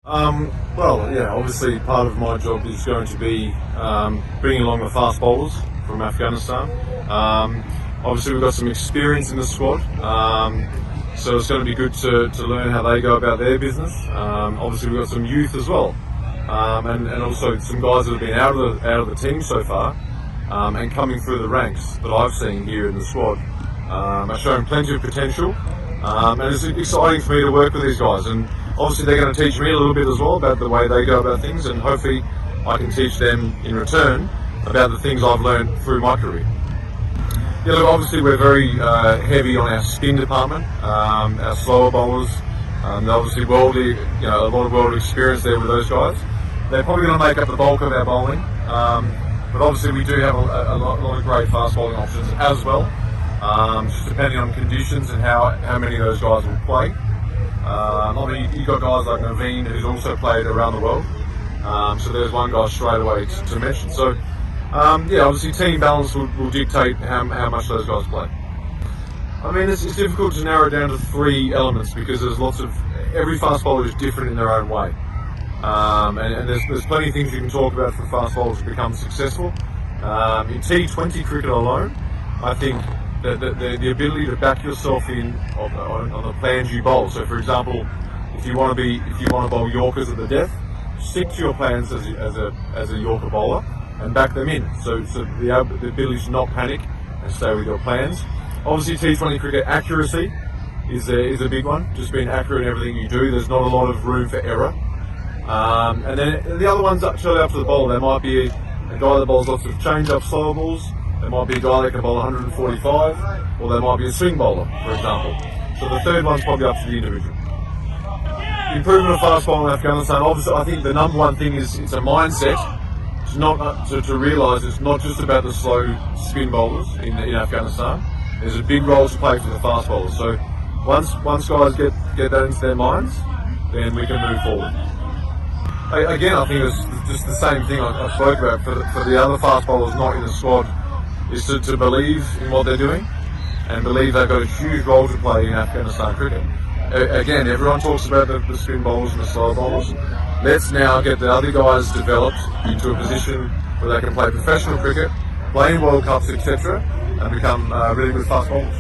Well, yeah, obviously part of my job is going to be bringing along the fast bowlers from Afghanistan. Obviously we've got some experience in the squad, so it's going to be good to learn how they go about their business. Obviously we've got some youth as well, and also some guys that have been out of the team so far, and coming through the ranks that I've seen here in the squad, are showing plenty of potential, and it's exciting for me to work with these guys. And obviously they're going to teach me a little bit as well about the way they go about things, and hopefully I can teach them in return about the things I've learned through my career. Yeah, look, obviously we're very heavy on our spin department, our slower bowlers. Obviously worldly, a lot of world experience there with those guys. They're probably going to make up the bulk of our bowling, but obviously we do have a lot of great fast bowling options as well, just depending on conditions and how many of those guys will play. I mean, you've got guys like Naveen, who's also played around the world, so there's one guy straight away to mention. So, yeah, obviously team balance will dictate how much those guys play. I mean, it's difficult to narrow it down to three elements because there's every fast bowler is different in their own way. And there's plenty of things you can talk about for fast bowlers to become successful. In T20 cricket alone, I think the ability to back yourself in on the plans you bowl. So, for example, if you want to bowl Yorkers at the death, stick to your plans as a Yorker bowler and back them in. So the ability to not panic and stay with your plans. Obviously, T20 cricket accuracy is a big one. Just being accurate in everything you do. There's not a lot of room for error. And then the other ones actually up to the bowler. There might be a guy that bowls lots of change-up slower balls. There might be a guy that can bowl 145, or there might be a swing bowler, for example. So the third one's probably up to the individual. The improvement of fast bowling in Afghanistan, obviously, I think the number one thing is it's a mindset. It's not to realise it's not just about the slow spin bowlers in Afghanistan. There's a big role to play for the fast bowlers. So once guys get that into their minds, then we can move forward. Again, I think it's just the same thing I spoke about for the other fast bowlers not in the squad, is to believe in what they're doing and believe they've got a huge role to play in Afghanistan cricket. Again, everyone talks about the spin bowlers and the slower bowlers. Let's now get the other guys developed into a position where they can play professional cricket, play in World Cups, etc., and become really good fast bowlers.